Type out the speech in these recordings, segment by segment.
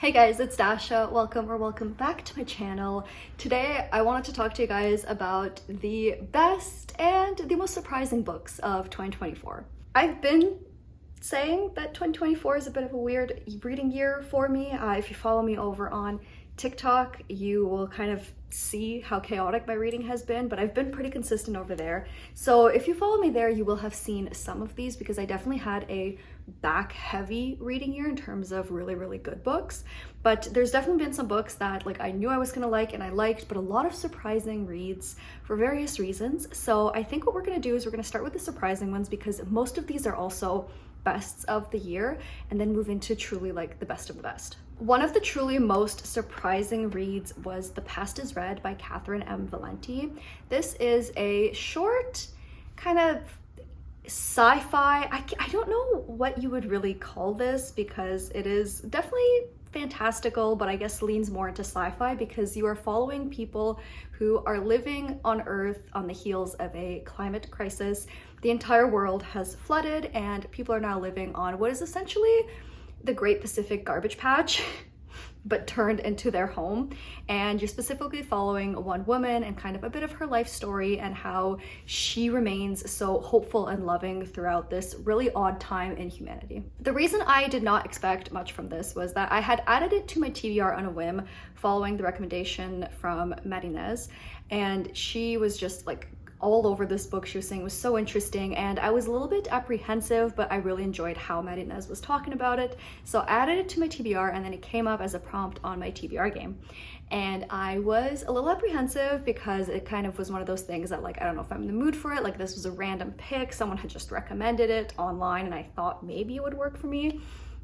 Hey guys, it's Dasha. Welcome back to my channel. Today I wanted to talk to you guys about the best and the most surprising books of 2024. I've been saying that 2024 is a bit of a weird reading year for me. If you follow me over on TikTok, you will kind of see how chaotic my reading has been, but I've been pretty consistent over there. So if you follow me there, you will have seen some of these because I definitely had a back heavy reading year in terms of really good books. But there's definitely been some books that I knew I was gonna like and I liked, but a lot of surprising reads for various reasons. So I think what we're gonna do is we're gonna start with the surprising ones because most of these are also bests of the year and then move into truly the best of the best. One of the truly most surprising reads was The Past is Red by Catherine M. Valenti. This is a short kind of sci-fi, I don't know what you would really call this because it is definitely fantastical, but I guess leans more into sci-fi because you are following people who are living on Earth on the heels of a climate crisis. The entire world has flooded and people are now living on what is essentially the Great Pacific Garbage Patch but turned into their home, and you're specifically following one woman and kind of a bit of her life story and how she remains so hopeful and loving throughout this really odd time in humanity. The reason I did not expect much from this was that I had added it to my TBR on a whim following the recommendation from Marinez, and she was just all over this book. She was saying it was so interesting, and I was a little bit apprehensive, but I really enjoyed how Marinez was talking about it. So I added it to my TBR, and then it came up as a prompt on my TBR game. And I was a little apprehensive because it kind of was one of those things that I don't know if I'm in the mood for it. This was a random pick. Someone had just recommended it online, and I thought maybe it would work for me.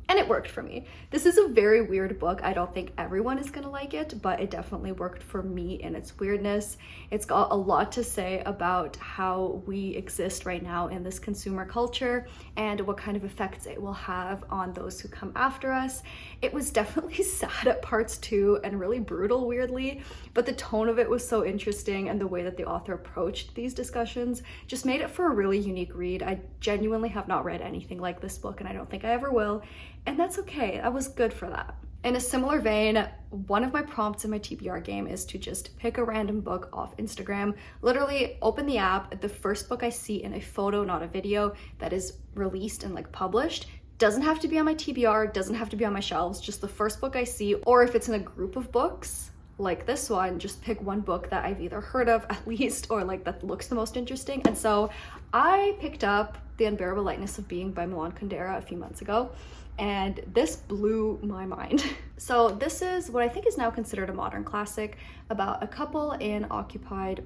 And it worked for me. This is a very weird book. I don't think everyone is gonna like it, but it definitely worked for me in its weirdness. It's got a lot to say about how we exist right now in this consumer culture and what kind of effects it will have on those who come after us. It was definitely sad at parts too and really brutal weirdly, but the tone of it was so interesting and the way that the author approached these discussions just made it for a really unique read. I genuinely have not read anything like this book and I don't think I ever will. And that's okay, I was good for that. In a similar vein, one of my prompts in my TBR game is to just pick a random book off Instagram. Literally open the app, the first book I see in a photo, not a video, that is released and published. Doesn't have to be on my TBR, doesn't have to be on my shelves, just the first book I see, or if it's in a group of books, like this one, just pick one book that I've either heard of at least or that looks the most interesting. And so I picked up The Unbearable Lightness of Being by Milan Kundera a few months ago, and this blew my mind. So this is what I think is now considered a modern classic about a couple in occupied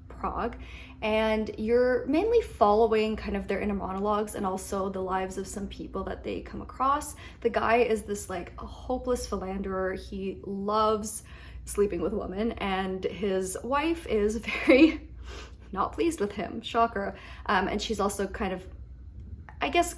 Prague, and you're mainly following kind of their inner monologues and also the lives of some people that they come across. The guy is this a hopeless philanderer. He loves sleeping with women, and his wife is very not pleased with him, shocker, and she's also kind of, I guess,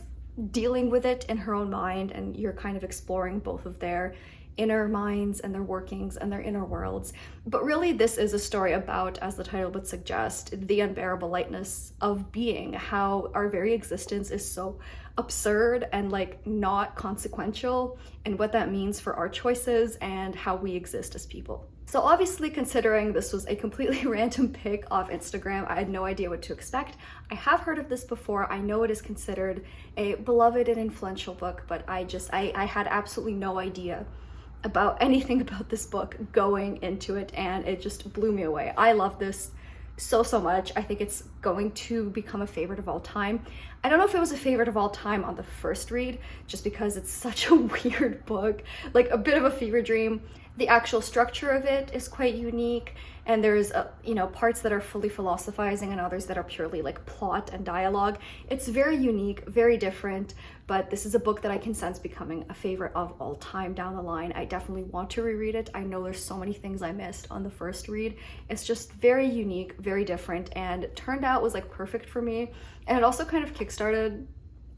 dealing with it in her own mind, and you're kind of exploring both of their inner minds and their workings and their inner worlds. But really this is a story about, as the title would suggest, the unbearable lightness of being, how our very existence is so absurd and not consequential, and what that means for our choices and how we exist as people. So obviously, considering this was a completely random pick off Instagram, I had no idea what to expect. I have heard of this before. I know it is considered a beloved and influential book, but I had absolutely no idea about anything about this book going into it, and it just blew me away. I love this so much. I think it's going to become a favorite of all time. I don't know if it was a favorite of all time on the first read, just because it's such a weird book, a bit of a fever dream. The actual structure of it is quite unique, and there's parts that are fully philosophizing and others that are purely plot and dialogue. It's very unique, very different, but this is a book that I can sense becoming a favorite of all time down the line. I definitely want to reread it. I know there's so many things I missed on the first read. It's just very unique, very different, and it turned out was perfect for me. And it also kind of kickstarted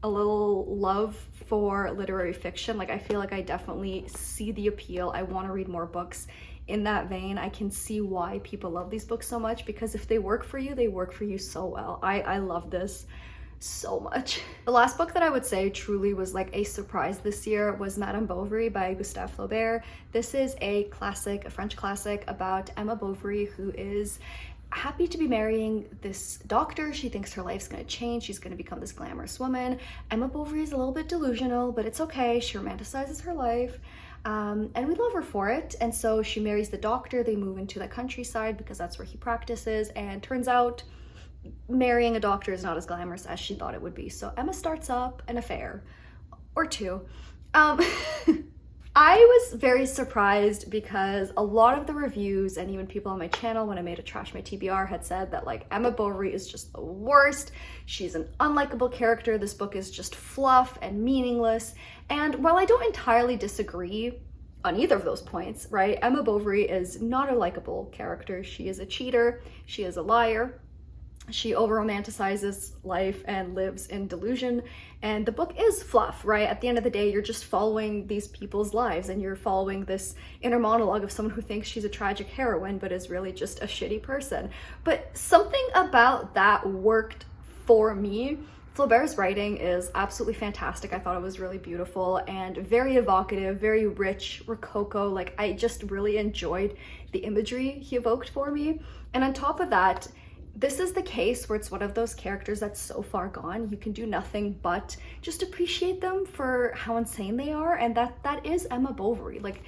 a little love for literary fiction. I feel I definitely see the appeal. I want to read more books in that vein. I can see why people love these books so much, because if they work for you, they work for you so well. I love this so much. The last book that I would say truly was like a surprise this year was Madame Bovary by Gustave Flaubert. This is a classic, a French classic about Emma Bovary, who is happy to be marrying this doctor. She thinks her life's gonna change. She's gonna become this glamorous woman. Emma Bovary is a little bit delusional, but it's okay. She romanticizes her life. And we love her for it. And so she marries the doctor. They move into the countryside because that's where he practices. And turns out marrying a doctor is not as glamorous as she thought it would be. So Emma starts up an affair or two. I was very surprised because a lot of the reviews and even people on my channel when I made a Trash My TBR had said that like Emma Bovary is just the worst. She's an unlikable character. This book is just fluff and meaningless. And while I don't entirely disagree on either of those points, right? Emma Bovary is not a likable character. She is a cheater. She is a liar. She over-romanticizes life and lives in delusion, and the book is fluff, right? At the end of the day, you're just following these people's lives and you're following this inner monologue of someone who thinks she's a tragic heroine but is really just a shitty person. But something about that worked for me. Flaubert's writing is absolutely fantastic. I thought it was really beautiful and very evocative, very rich, rococo. Like, I just really enjoyed the imagery he evoked for me. And on top of that, this is the case where it's one of those characters that's so far gone, you can do nothing but just appreciate them for how insane they are, and that is Emma Bovary. Like,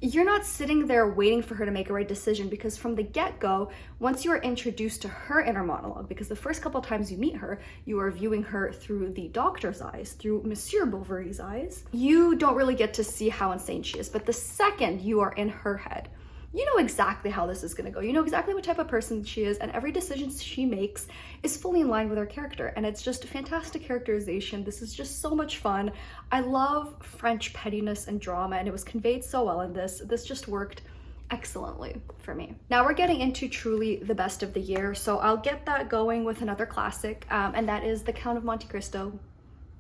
you're not sitting there waiting for her to make a right decision, because from the get-go, once you are introduced to her inner monologue, because the first couple times you meet her, you are viewing her through the doctor's eyes, through Monsieur Bovary's eyes, you don't really get to see how insane she is. But the second you are in her head, you know exactly how this is gonna go. You know exactly what type of person she is, and every decision she makes is fully in line with her character. And it's just a fantastic characterization. This is just so much fun. I love French pettiness and drama, and it was conveyed so well in this. This just worked excellently for me. Now we're getting into truly the best of the year, so I'll get that going with another classic, and that is The Count of Monte Cristo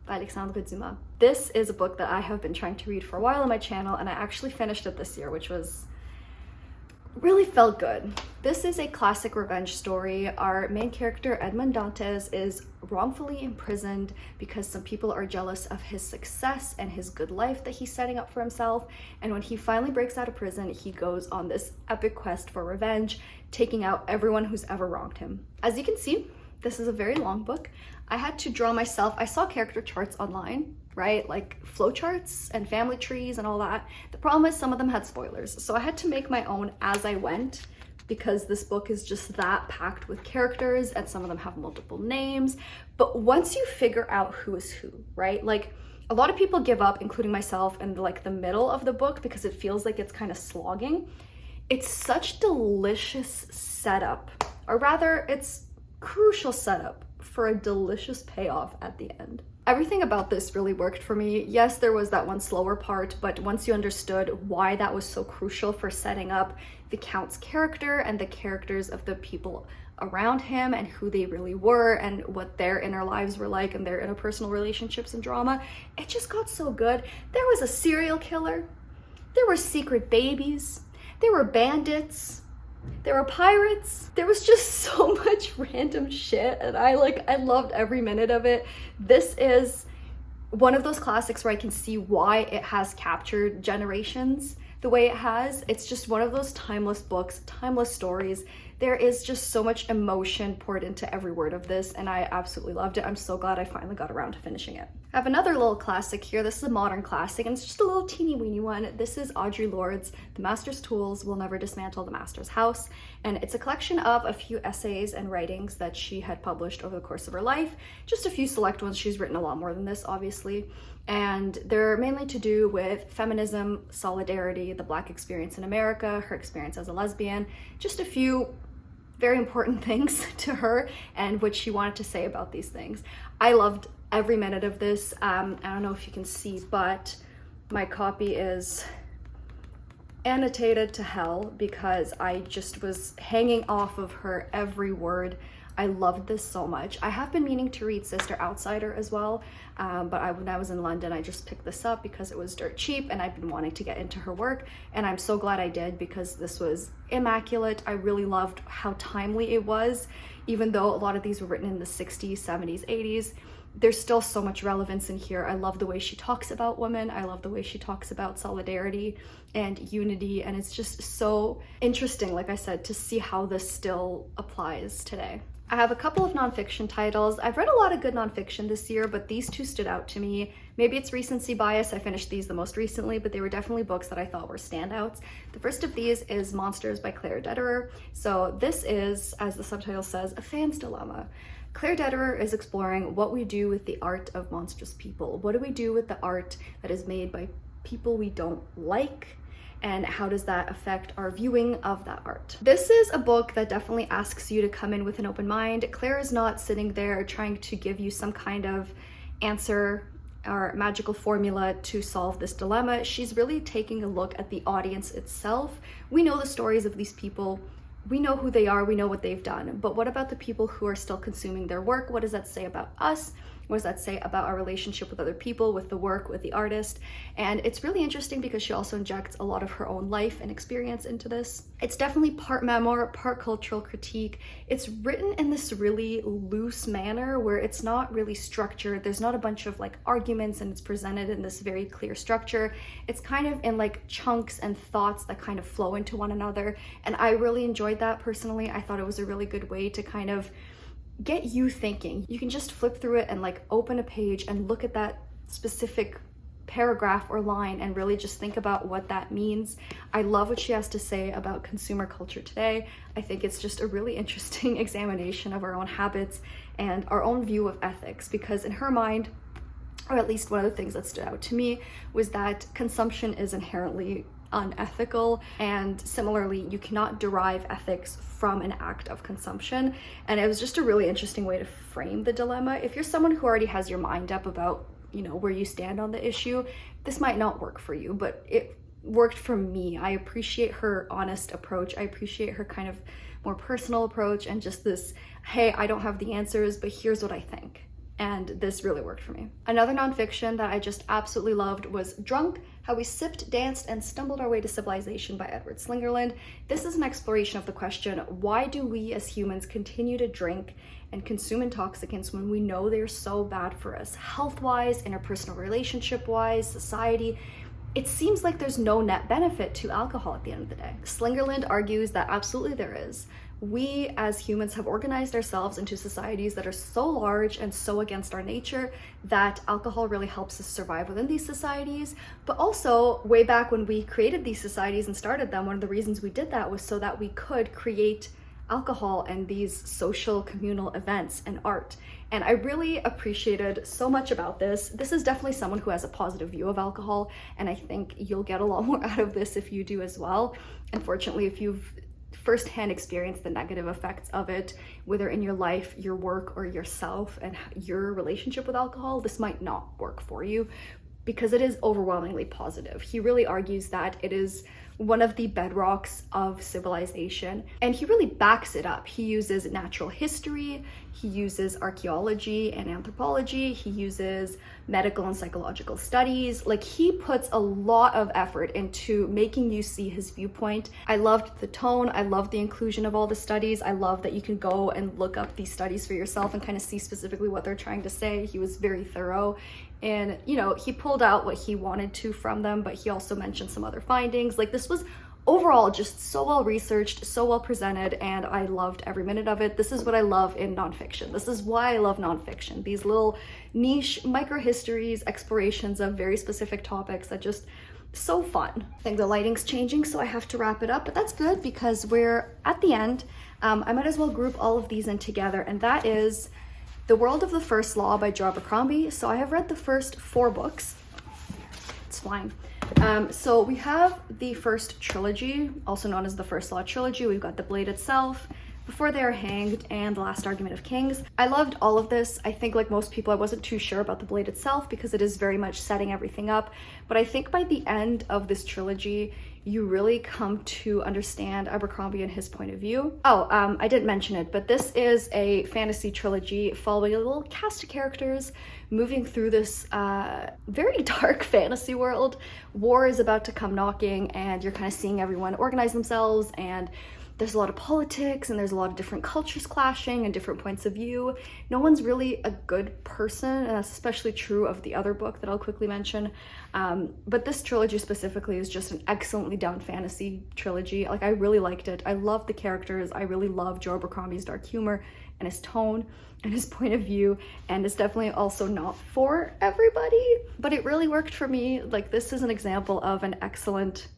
by Alexandre Dumas. This is a book that I have been trying to read for a while on my channel, and I actually finished it this year, which was really felt good. This is a classic revenge story. Our main character, Edmond Dantes, is wrongfully imprisoned because some people are jealous of his success and his good life that he's setting up for himself. And when he finally breaks out of prison, he goes on this epic quest for revenge, taking out everyone who's ever wronged him. As you can see, this is a very long book. I had to draw myself. I saw character charts online, right? Like flowcharts and family trees and all that. The problem is some of them had spoilers. So I had to make my own as I went, because this book is just that packed with characters and some of them have multiple names. But once you figure out who is who, right? Like, a lot of people give up, including myself, in like the middle of the book because it feels like it's kind of slogging. It's such delicious setup, or rather it's crucial setup for a delicious payoff at the end. Everything about this really worked for me. Yes, there was that one slower part, but once you understood why that was so crucial for setting up the Count's character and the characters of the people around him and who they really were and what their inner lives were like and their interpersonal relationships and drama, it just got so good. There was a serial killer, there were secret babies, there were bandits, there were pirates. There was just so much random shit, and I loved every minute of it. This is one of those classics where I can see why it has captured generations the way it has. It's just one of those timeless books, timeless stories. There is just so much emotion poured into every word of this, and I absolutely loved it. I'm so glad I finally got around to finishing it. I have another little classic here. This is a modern classic, and it's just a little teeny weeny one. This is Audre Lorde's The Master's Tools Will Never Dismantle the Master's House, and it's a collection of a few essays and writings that she had published over the course of her life. Just a few select ones. She's written a lot more than this, obviously, and they're mainly to do with feminism, solidarity, the Black experience in America, her experience as a lesbian, just a few very important things to her and what she wanted to say about these things. I loved every minute of this. I don't know if you can see, but my copy is annotated to hell because I just was hanging off of her every word. I loved this so much. I have been meaning to read Sister Outsider as well, but when I was in London, I just picked this up because it was dirt cheap and I've been wanting to get into her work, and I'm so glad I did because this was immaculate. I really loved how timely it was, even though a lot of these were written in the 60s, 70s, 80s. There's still so much relevance in here. I love the way she talks about women. I love the way she talks about solidarity and unity, and it's just so interesting, like I said, to see how this still applies today. I have a couple of nonfiction titles. I've read a lot of good nonfiction this year, but these two stood out to me. Maybe it's recency bias. I finished these the most recently, but they were definitely books that I thought were standouts. The first of these is Monsters by Claire Dederer. So this is, as the subtitle says, a fan's dilemma. Claire Dederer is exploring what we do with the art of monstrous people. What do we do with the art that is made by people we don't like? And how does that affect our viewing of that art? This is a book that definitely asks you to come in with an open mind. Claire is not sitting there trying to give you some kind of answer or magical formula to solve this dilemma. She's really taking a look at the audience itself. We know the stories of these people. We know who they are, we know what they've done, but what about the people who are still consuming their work? What does that say about us? What does that say about our relationship with other people, with the work, with the artist? And it's really interesting because she also injects a lot of her own life and experience into this. It's definitely part memoir, part cultural critique. It's written in this really loose manner where it's not really structured. There's not a bunch of like arguments and it's presented in this very clear structure. It's kind of in like chunks and thoughts that kind of flow into one another. And I really enjoyed that personally. I thought it was a really good way to kind of get you thinking. You can just flip through it and like open a page and look at that specific paragraph or line and really just think about what that means. I love what she has to say about consumer culture today. I think it's just a really interesting examination of our own habits and our own view of ethics, because in her mind, or at least one of the things that stood out to me, was that consumption is inherently unethical, and similarly you cannot derive ethics from an act of consumption. And it was just a really interesting way to frame the dilemma. If you're someone who already has your mind up about, you know, where you stand on the issue, this might not work for you, but it worked for me. I appreciate her honest approach. I appreciate her kind of more personal approach and just this, hey, I don't have the answers, but here's what I think. And this really worked for me. Another nonfiction that I just absolutely loved was Drunk: How We Sipped, Danced, and Stumbled Our Way to Civilization by Edward Slingerland. This is an exploration of the question, why do we as humans continue to drink and consume intoxicants when we know they're so bad for us, health-wise, interpersonal relationship-wise, society? It seems like there's no net benefit to alcohol at the end of the day. Slingerland argues that absolutely there is. We as humans have organized ourselves into societies that are so large and so against our nature that alcohol really helps us survive within these societies. But also, way back when we created these societies and started them, one of the reasons we did that was so that we could create alcohol and these social communal events and art. And I really appreciated so much about this. This is definitely someone who has a positive view of alcohol, and I think you'll get a lot more out of this if you do as well. Unfortunately, if you've firsthand experience the negative effects of it, whether in your life, your work, or yourself and your relationship with alcohol, this might not work for you because it is overwhelmingly positive. He really argues that it is one of the bedrocks of civilization, and he really backs it up. He uses natural history, he uses archaeology and anthropology, he uses medical and psychological studies. Like, he puts a lot of effort into making you see his viewpoint. I loved the tone, I loved the inclusion of all the studies. I love that you can go and look up these studies for yourself and kind of see specifically what they're trying to say. He was very thorough. And, you know, he pulled out what he wanted to from them, but he also mentioned some other findings. Like, this was overall just so well researched, so well presented, and I loved every minute of it. This is what I love in nonfiction. This is why I love nonfiction. These little niche microhistories, explorations of very specific topics that just so fun. I think the lighting's changing, so I have to wrap it up, but that's good because we're at the end. I might as well group all of these in together, and that is The World of the First Law by Joe Abercrombie. So I have read the first 4 books. It's flying. So we have the first trilogy, also known as the First Law trilogy. We've got The Blade itself, Before They Are Hanged, and The Last Argument of Kings. I loved all of this. I think like most people, I wasn't too sure about the Blade itself because it is very much setting everything up. But I think by the end of this trilogy, you really come to understand Abercrombie and his point of view. Oh, I didn't mention it, but this is a fantasy trilogy following a little cast of characters moving through this very dark fantasy world. War is about to come knocking, and you're kind of seeing everyone organize themselves, and there's a lot of politics and there's a lot of different cultures clashing and different points of view. No one's really a good person, and that's especially true of the other book that I'll quickly mention. But this trilogy specifically is just an excellently done fantasy trilogy. Like, I really liked it. I loved the characters. I really loved Joe Abercrombie's dark humor and his tone and his point of view, and it's definitely also not for everybody, but it really worked for me. Like, this is an example of an excellent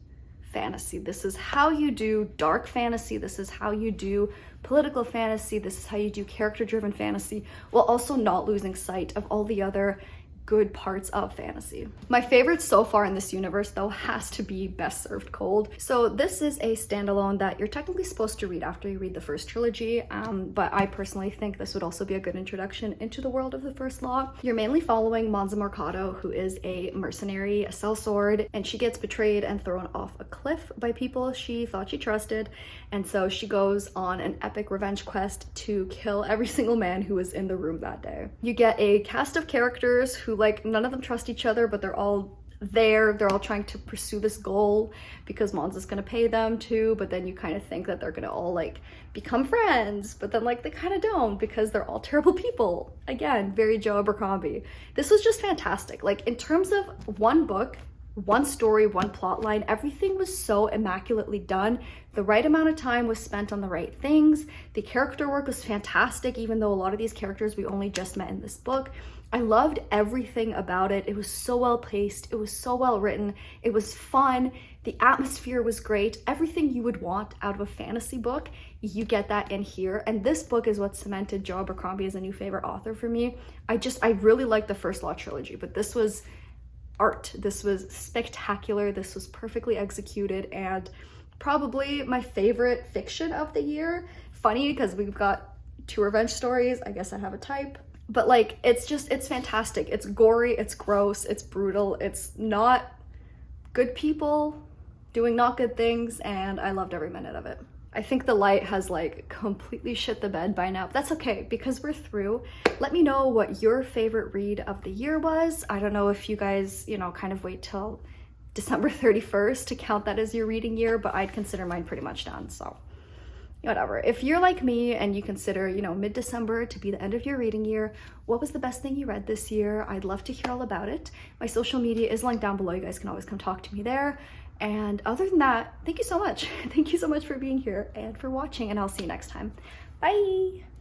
fantasy. This is how you do dark fantasy. This is how you do political fantasy. This is how you do character-driven fantasy, while also not losing sight of all the other good parts of fantasy. My favorite so far in this universe, though, has to be Best Served Cold. So this is a standalone that you're technically supposed to read after you read the first trilogy, but I personally think this would also be a good introduction into the world of the First Law. You're mainly following Monza Mercado, who is a mercenary, a sellsword, and she gets betrayed and thrown off a cliff by people she thought she trusted, and so she goes on an epic revenge quest to kill every single man who was in the room that day. You get a cast of characters who, like, none of them trust each other, but they're all there. They're all trying to pursue this goal because Monza's gonna pay them to, but then you kind of think that they're gonna all like become friends, but then like they kind of don't because they're all terrible people. Again, very Joe Abercrombie. This was just fantastic. Like, in terms of one book, one story, one plot line, everything was so immaculately done. The right amount of time was spent on the right things. The character work was fantastic, even though a lot of these characters we only just met in this book. I loved everything about it. It was so well paced. It was so well written. It was fun. The atmosphere was great. Everything you would want out of a fantasy book, you get that in here. And this book is what cemented Joe Abercrombie as a new favorite author for me. I really liked the First Law trilogy, but this was art. This was spectacular. This was perfectly executed, and probably my favorite fiction of the year. Funny because we've got two revenge stories. I guess I have a type. But like, it's fantastic. It's gory, it's gross, it's brutal, it's not good people doing not good things, and I loved every minute of it. I think the light has like completely shit the bed by now, but that's okay because we're through. Let me know what your favorite read of the year was. I don't know if you guys, you know, kind of wait till December 31st to count that as your reading year, but I'd consider mine pretty much done, so whatever. If you're like me and you consider, you know, mid-December to be the end of your reading year, what was the best thing you read this year? I'd love to hear all about it. My social media is linked down below. You guys can always come talk to me there. And other than that, thank you so much. Thank you so much for being here and for watching, and I'll see you next time. Bye!